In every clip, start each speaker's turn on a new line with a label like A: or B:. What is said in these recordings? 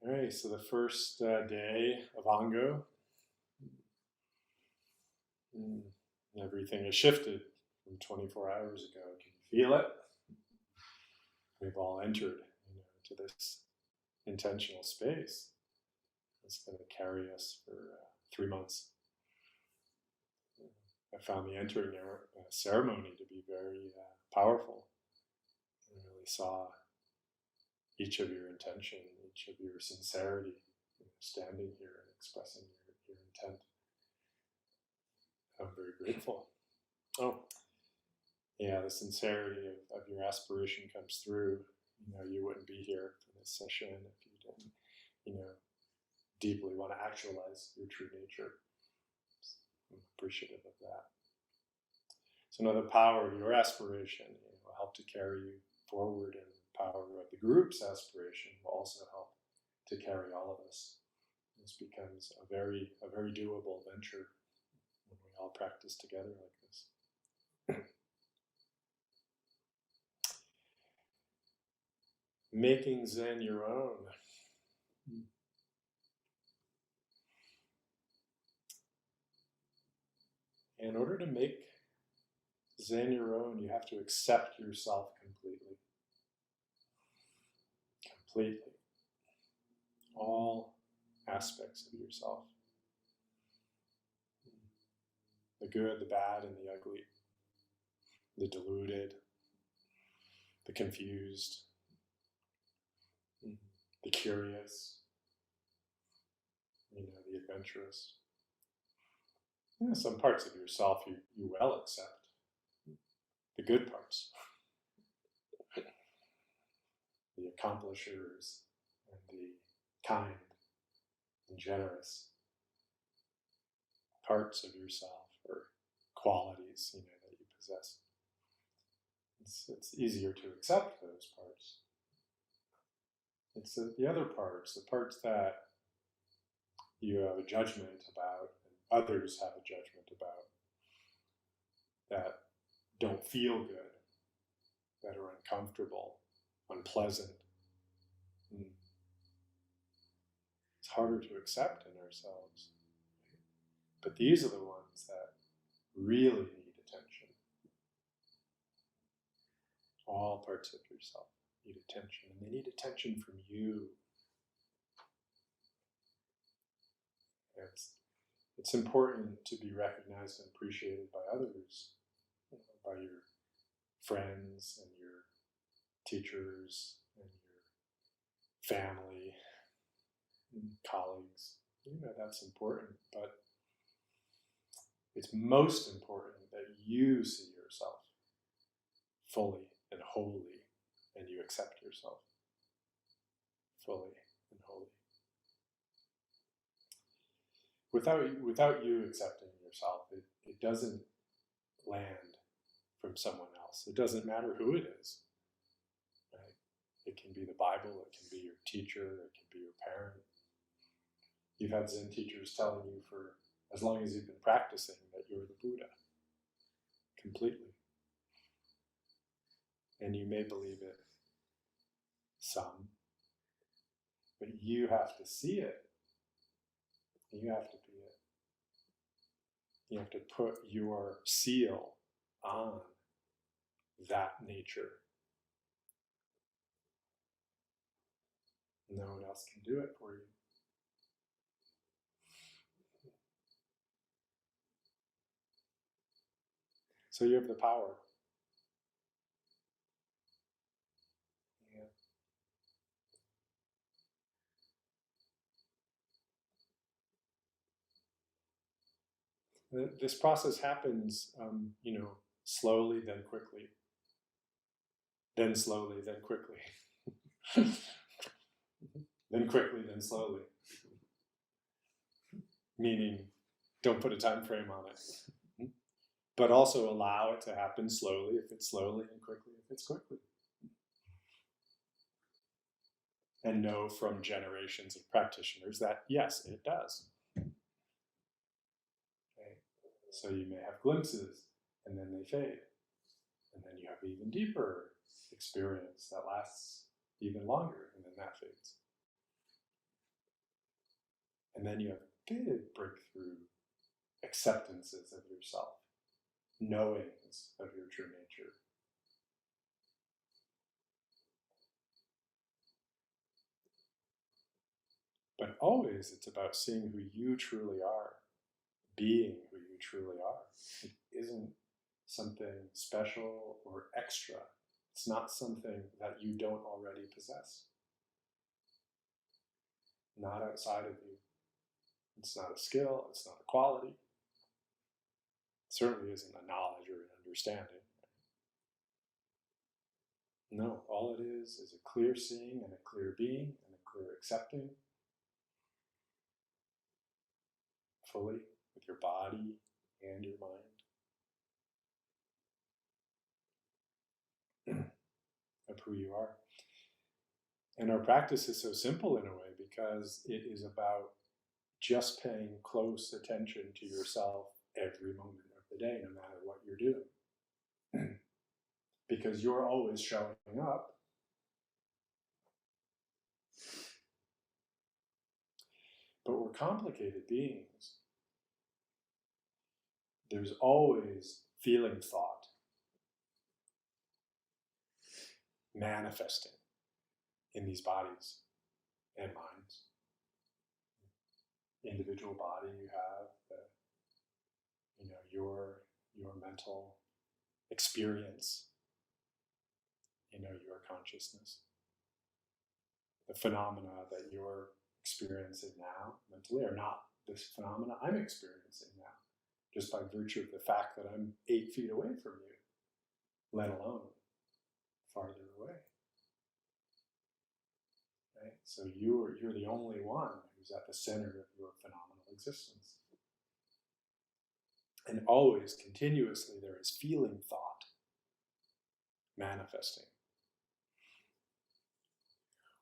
A: All right, so the first day of Ango, everything has shifted from 24 hours ago. Can you feel it? We've all entered into this intentional space. It's going to carry us for 3 months. I found the entering ceremony to be very powerful. I really saw each of your intention, each of your sincerity, standing here and expressing your intent. I'm very grateful. Oh, yeah, the sincerity of your aspiration comes through. You wouldn't be here for this session if you didn't, deeply want to actualize your true nature. I'm appreciative of that. So now the power of your aspiration will help to carry you forward, and the power of the group's aspiration will also help to carry all of us. This becomes a very doable venture when we all practice together like this. Making Zen your own. In order to make Zen your own, you have to accept yourself completely. Completely. All aspects of yourself. The good, the bad, and the ugly. The deluded, the confused, the curious, the adventurous. Some parts of yourself you well accept. The good parts. The accomplishers and the kind and generous parts of yourself, or qualities that you possess. It's easier to accept those parts. It's the other parts, the parts that you have a judgment about and others have a judgment about, that don't feel good, that are uncomfortable, unpleasant. It's harder to accept in ourselves. But these are the ones that really need attention. All parts of yourself need attention, and they need attention from you. It's important to be recognized and appreciated by others, by your friends and your teachers and your family and colleagues. That's important, but it's most important that you see yourself fully and wholly, and you accept yourself fully and wholly. Without you accepting yourself, it doesn't land from someone else. It doesn't matter who it is. Right? It can be the Bible, it can be your teacher, it can be your parent. You've had Zen teachers telling you for as long as you've been practicing that you're the Buddha. Completely. And you may believe it, some, but you have to see it. You have to be it. You have to put your seal on that nature. No one else can do it for you. So you have the power. This process happens, slowly, then quickly. Then slowly, then quickly. Then quickly, then slowly. Meaning, don't put a time frame on it. But also allow it to happen slowly if it's slowly, and quickly if it's quickly. And know from generations of practitioners that, yes, it does. Okay. So you may have glimpses, and then they fade. And then you have even deeper experience that lasts even longer, and then that fades. And then you have big breakthrough acceptances of yourself, knowings of your true nature. But always it's about seeing who you truly are, being who you truly are. It isn't something special or extra. It's not something that you don't already possess. Not outside of you. It's not a skill, it's not a quality. It certainly isn't a knowledge or an understanding. No, all it is a clear seeing and a clear being and a clear accepting fully with your body and your mind of who you are. And our practice is so simple in a way because it is about just paying close attention to yourself every moment of the day, no matter what you're doing. Because you're always showing up. But we're complicated beings. There's always feeling thought manifesting in these bodies and minds. Individual body you have, your mental experience, your consciousness. The phenomena that you're experiencing now mentally are not this phenomena I'm experiencing now, just by virtue of the fact that I'm 8 feet away from you, let alone farther away. Right? So you're the only one who's at the center of your phenomenal existence. And always, continuously, there is feeling thought manifesting.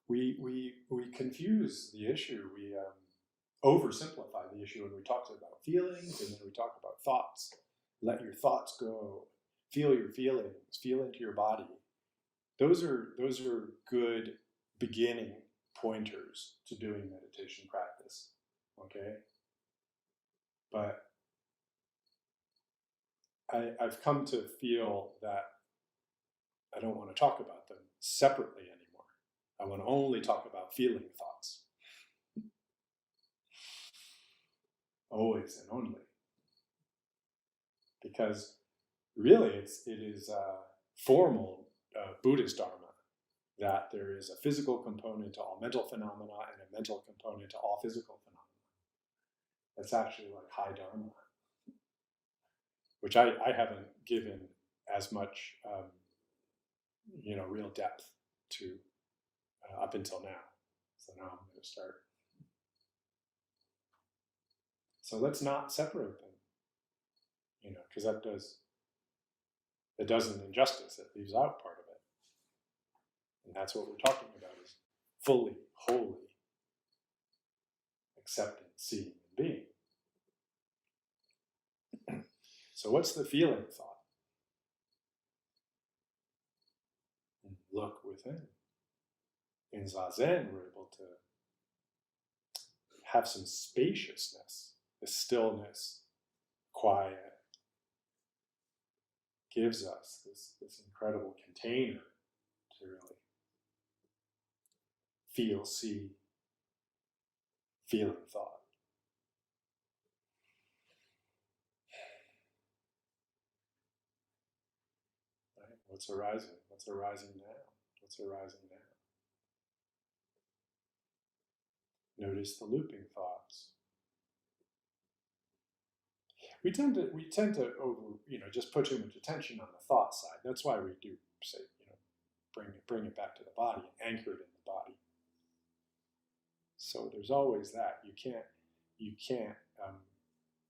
A: We confuse the issue. We oversimplify the issue when we talk about feelings, and then we talk about thoughts. Let your thoughts go. Feel your feelings. Feel into your body. Those are good beginning pointers to doing meditation practice. Okay, but I've come to feel that I don't want to talk about them separately anymore. I want to only talk about feeling thoughts. Always and only. Because really it is formal Buddhist dharma that there is a physical component to all mental phenomena and a mental component to all physical phenomena. That's actually like high dharma, which I haven't given as much real depth to up until now. So now I'm going to start. So let's not separate them, because that does an injustice. It leaves out part of it. And that's what we're talking about, is fully, wholly accepting, seeing, and being. So what's the feeling thought? Look within. In Zazen, we're able to have some spaciousness, the stillness, quiet, gives us this incredible container to really feel, see, feeling thought. Right? What's arising? What's arising now? What's arising now? Notice the looping thoughts. We tend to over, just put too much attention on the thought side. That's why we do say, bring it back to the body and anchor it in the body. So there's always that. You can't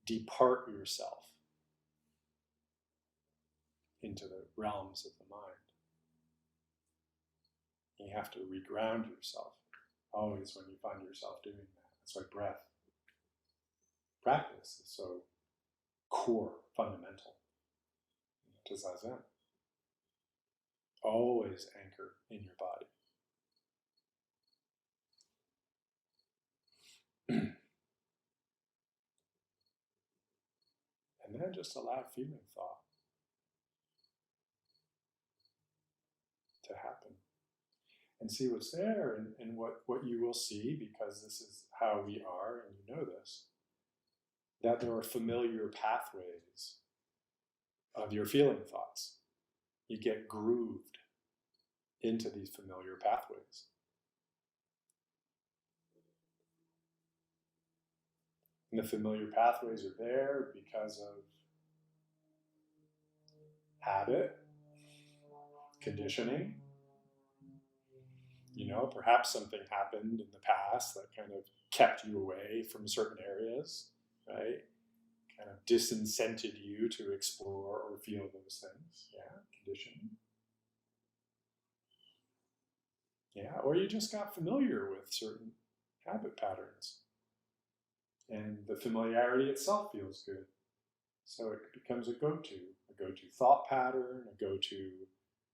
A: depart yourself into the realms of the mind. You have to reground yourself always when you find yourself doing that. That's why breath practice is so core, fundamental to Zazen. Always anchor in your body. then just allow feeling thought to happen. And see what's there, and what you will see, because this is how we are, and you know this, that there are familiar pathways of your feeling thoughts. You get grooved into these familiar pathways. And the familiar pathways are there because of habit, conditioning. You know, perhaps something happened in the past that kind of kept you away from certain areas, right? Kind of disincented you to explore or feel those things. Yeah, conditioning. Yeah, or you just got familiar with certain habit patterns. And the familiarity itself feels good. So it becomes a go-to thought pattern, a go-to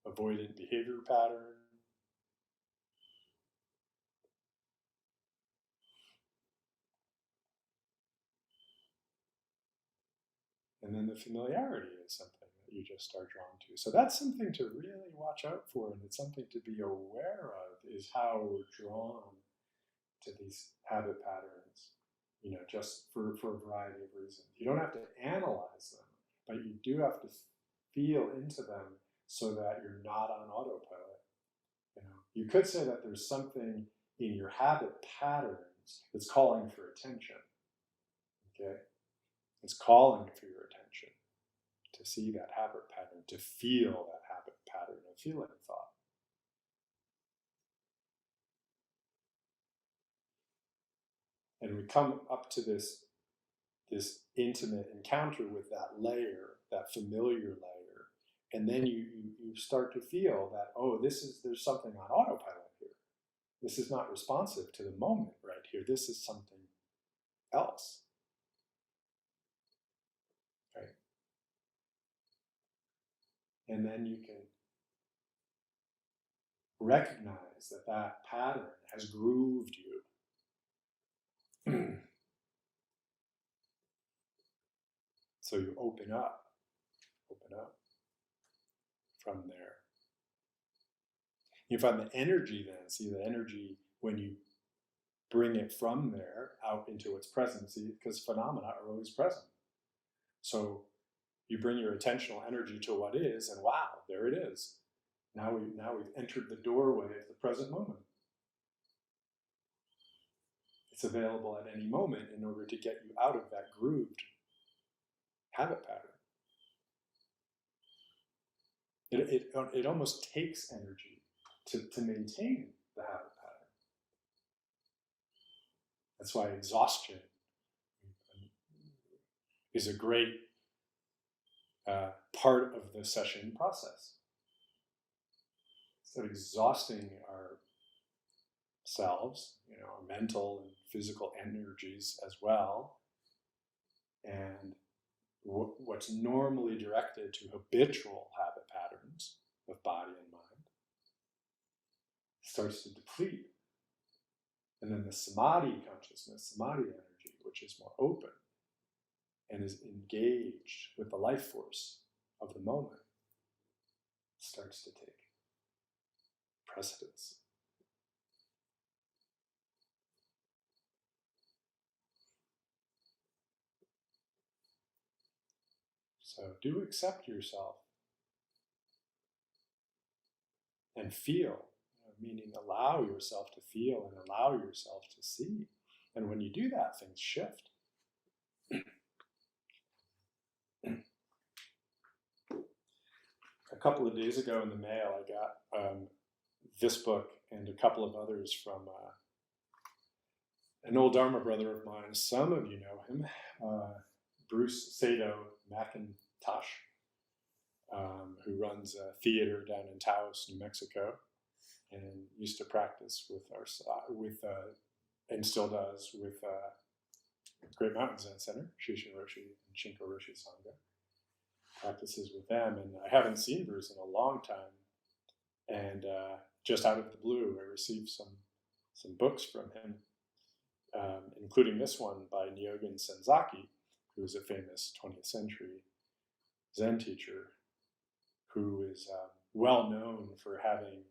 A: avoidant behavior pattern. And then the familiarity is something that you just are drawn to. So that's something to really watch out for, and it's something to be aware of, is how we're drawn to these habit patterns, you know, just for a variety of reasons. You don't have to analyze them, but you do have to feel into them so that you're not on autopilot. You know, you could say that there's something in your habit patterns that's calling for attention. Okay? It's calling for your attention to see that habit pattern, to feel that habit pattern of feeling thought. And we come up to this intimate encounter with that layer, that familiar layer, and then you start to feel that, oh, there's something on autopilot here. This is not responsive to the moment right here. This is something else. Right? And then you can recognize that that pattern has grooved you. So you open up from there. You find the energy then, see the energy when you bring it from there out into its presence, because phenomena are always present. So you bring your attentional energy to what is, and wow, there it is. Now we've entered the doorway of the present moment. It's available at any moment in order to get you out of that grooved habit pattern. It almost takes energy to maintain the habit pattern. That's why exhaustion is a great part of the session process. So exhausting ourselves, you know, our mental and physical energies as well, and what's normally directed to habitual habit patterns of body and mind starts to deplete. And then the samadhi consciousness, samadhi energy, which is more open and is engaged with the life force of the moment, starts to take precedence. So do accept yourself and feel, meaning allow yourself to feel and allow yourself to see. And when you do that, things shift. A couple of days ago in the mail, I got this book and a couple of others from an old Dharma brother of mine. Some of you know him, Bruce Sado McIntosh, who runs a theater down in Taos, New Mexico, and used to practice and still does with Great Mountain Zen Center, Shishin Roshi and Shinko Roshi Sangha. Practices with them, and I haven't seen Bruce in a long time. And just out of the blue, I received some books from him, including this one by Nyogen Senzaki, who is a famous 20th century Zen teacher, who is well known for having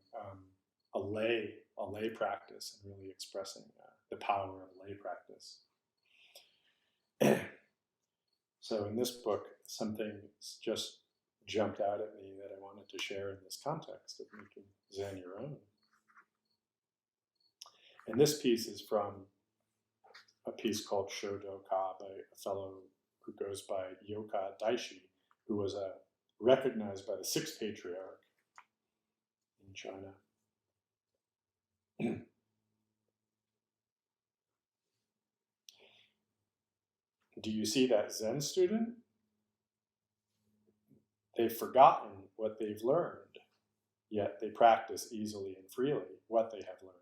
A: a lay practice and really expressing the power of lay practice. So in this book, something just jumped out at me that I wanted to share in this context of making Zen your own. And this piece is from a piece called Shodoka by a fellow who goes by Yoka Daishi, who was recognized by the sixth patriarch in China. Do you see that Zen student? They've forgotten what they've learned, yet they practice easily and freely what they have learned,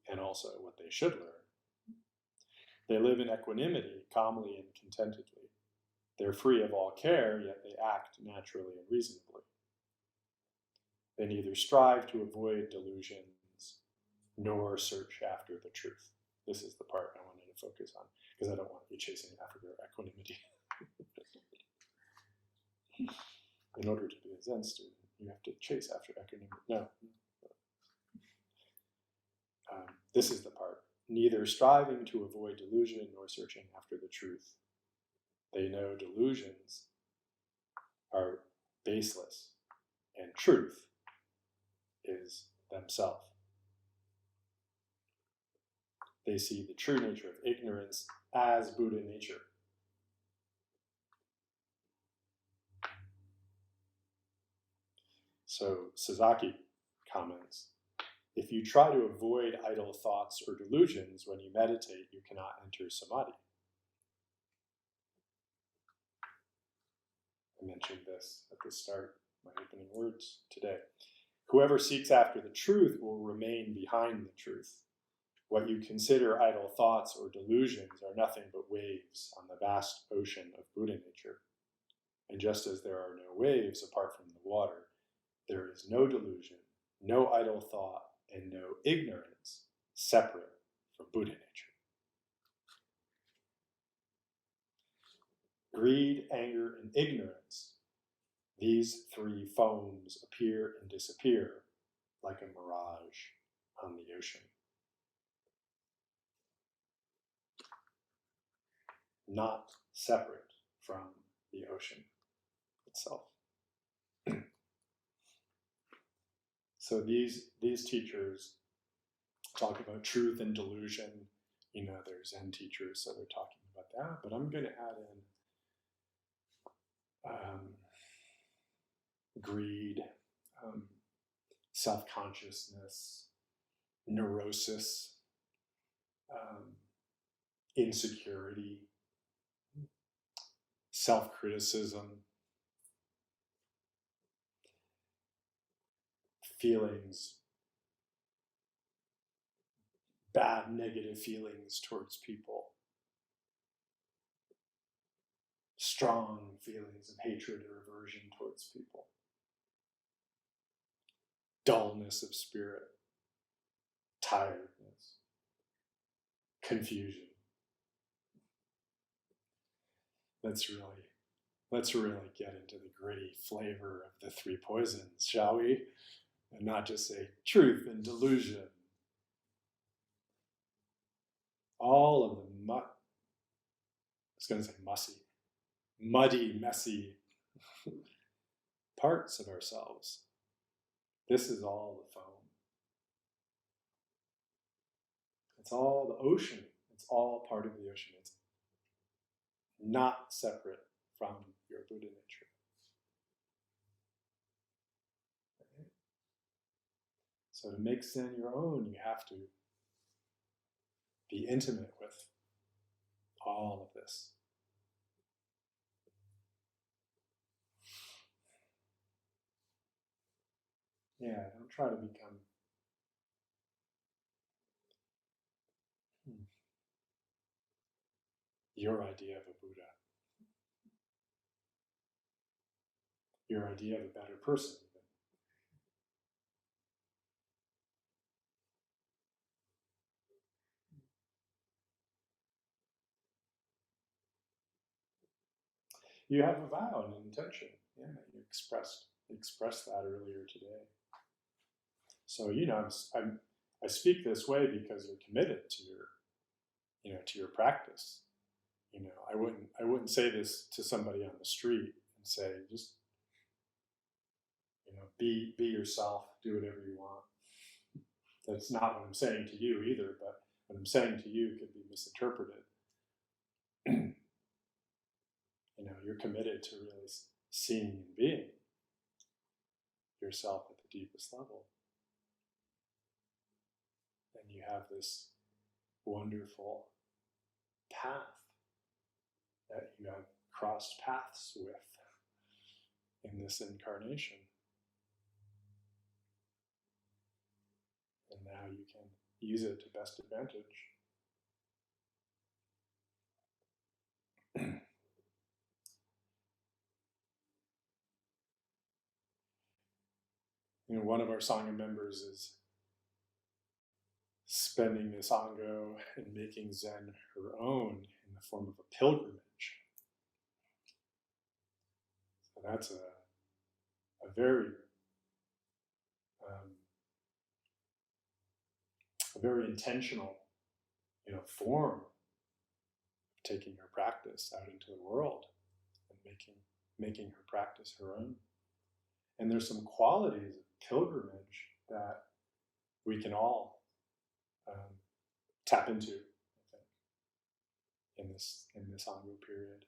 A: and also what they should learn. They live in equanimity, calmly and contentedly. They're free of all care, yet they act naturally and reasonably. They neither strive to avoid delusions, nor search after the truth. This is the part I wanted to focus on, because I don't want you chasing after equanimity. In order to be a Zen student, you have to chase after equanimity. No. This is the part. Neither striving to avoid delusion nor searching after the truth. They know delusions are baseless, and truth is themselves. They see the true nature of ignorance as Buddha nature. So Sasaki comments, if you try to avoid idle thoughts or delusions when you meditate, you cannot enter samadhi. I mentioned this at the start, my opening words today. Whoever seeks after the truth will remain behind the truth. What you consider idle thoughts or delusions are nothing but waves on the vast ocean of Buddha nature. And just as there are no waves apart from the water, there is no delusion, no idle thought, and no ignorance separate from Buddha nature. Greed, anger, and ignorance, these three foams appear and disappear like a mirage on the ocean. Not separate from the ocean itself. So these teachers talk about truth and delusion. You know, they're Zen teachers, so they're talking about that. But I'm going to add in greed, self-consciousness, neurosis, insecurity, self-criticism, feelings, bad negative feelings towards people, strong feelings of hatred or aversion towards people, dullness of spirit, tiredness, confusion. Let's really get into the gritty flavor of the three poisons, shall we? And not just say truth and delusion. All of the muddy, messy parts of ourselves. This is all the foam. It's all the ocean. It's all part of the ocean. It's not separate from your Buddha nature. Okay? So to make Zen your own, you have to be intimate with all of this. Yeah, don't try to become your idea of a Buddha, your idea of a better person. you have a vow and an intention. Yeah, you expressed that earlier today. So I speak this way because you're committed to your practice. I wouldn't say this to somebody on the street and say, just be yourself, do whatever you want. That's not what I'm saying to you either, but what I'm saying to you could be misinterpreted. You're committed to really seeing and being yourself at the deepest level. And you have this wonderful path that you have crossed paths with in this incarnation. And now you can use it to best advantage. One of our Sangha members is spending this Ango and making Zen her own in the form of a pilgrimage. So that's a very intentional, form of taking her practice out into the world and making her practice her own. And there's some qualities of pilgrimage that we can all tap into, I think, in this Ango period.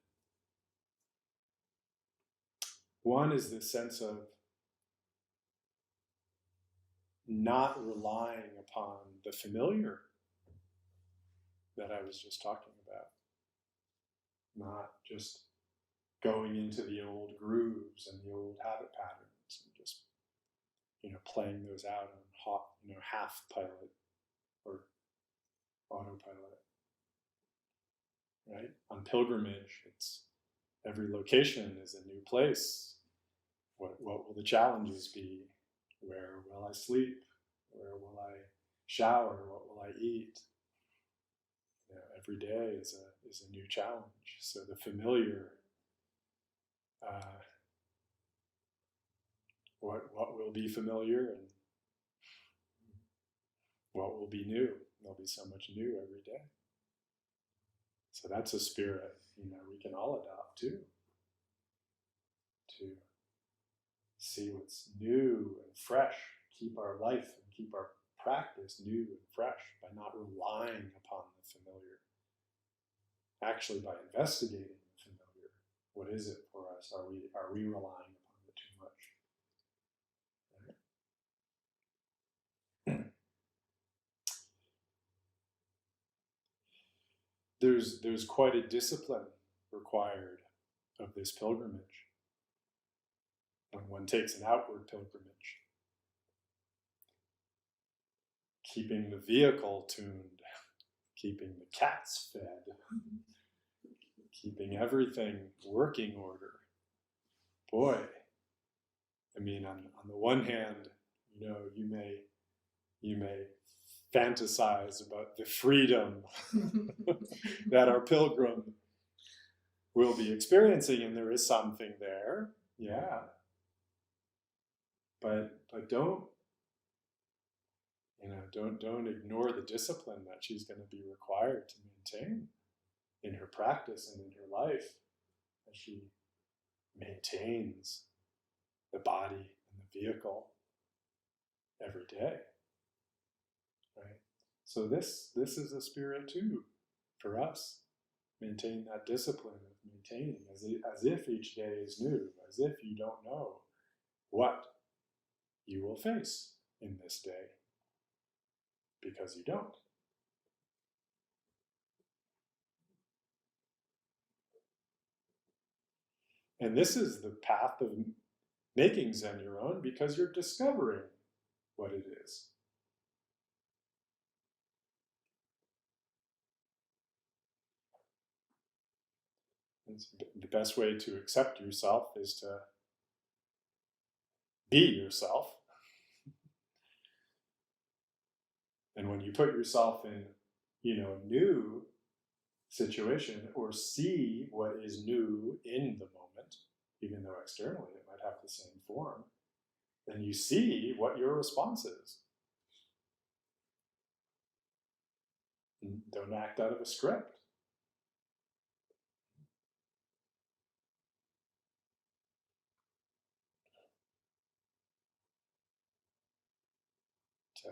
A: One is this sense of not relying upon the familiar that I was just talking about. Not just going into the old grooves and the old habit patterns and just, playing those out on half pilot or autopilot. Right? On pilgrimage, it's every location is a new place. What will the challenges be? Where will I sleep? Where will I shower? What will I eat? Every day is a new challenge. So the familiar, what will be familiar and what will be new? There'll be so much new every day. So that's a spirit, we can all adopt too. To see what's new and fresh, keep our life and keep our practice new and fresh by not relying upon the familiar. Actually, by investigating the familiar, what is it for us? Are we relying upon it too much? Right? There's quite a discipline required of this pilgrimage when one takes an outward pilgrimage. Keeping the vehicle tuned, keeping the cats fed, keeping everything working order. Boy, I mean, on the one hand, you may fantasize about the freedom that our pilgrim will be experiencing, and there is something there, yeah. But don't ignore the discipline that she's going to be required to maintain in her practice and in her life as she maintains the body and the vehicle every day. Right? So this is a spirit too for us. Maintain that discipline of maintaining as if each day is new, as if you don't know what you will face in this day, because you don't. And this is the path of making Zen your own, because you're discovering what it is. And the best way to accept yourself is to be yourself. And when you put yourself in, new situation or see what is new in the moment, even though externally it might have the same form, then you see what your response is. And don't act out of a script.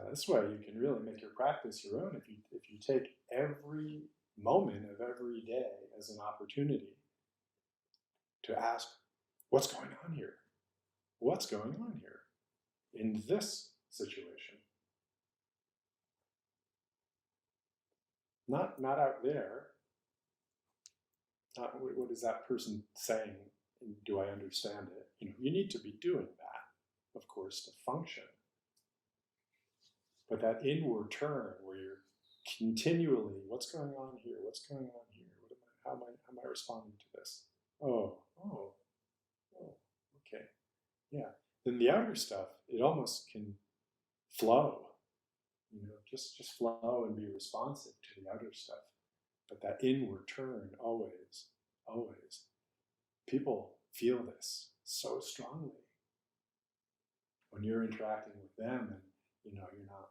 A: This way you can really make your practice your own if you take every moment of every day as an opportunity to ask, what's going on here? What's going on here in this situation? Not out there. Not what is that person saying? Do I understand it? You need to be doing that, of course, to function. But that inward turn where you're continually, what's going on here? What's going on here? How am I responding to this? Oh, okay, yeah. Then the outer stuff, it almost can flow, just flow and be responsive to the outer stuff. But that inward turn, always, people feel this so strongly when you're interacting with them, and you're not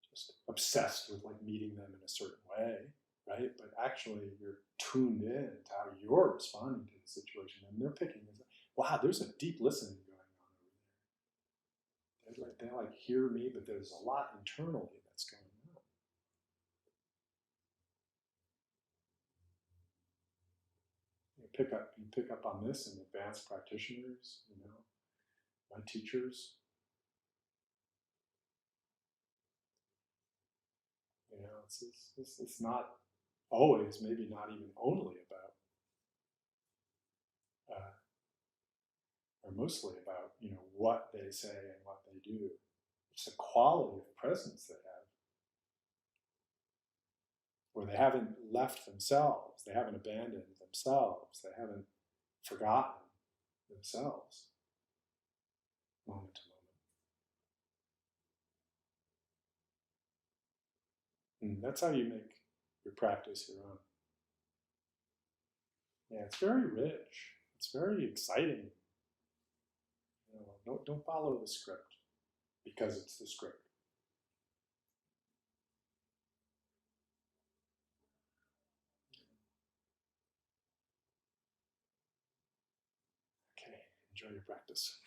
A: just obsessed with like meeting them in a certain way, right? But actually you're tuned in to how you're responding to the situation, and they're picking this up. Wow, there's a deep listening going on over there. They like hear me, but there's a lot internally that's going on. You pick up on this in advanced practitioners, my teachers. It's not always, maybe not even only about, or mostly about, what they say and what they do. It's the quality of presence they have, where they haven't left themselves, they haven't abandoned themselves, they haven't forgotten themselves moment to moment. And that's how you make your practice your own. Yeah, it's very rich. It's very exciting. Don't follow the script because it's the script. Okay, enjoy your practice.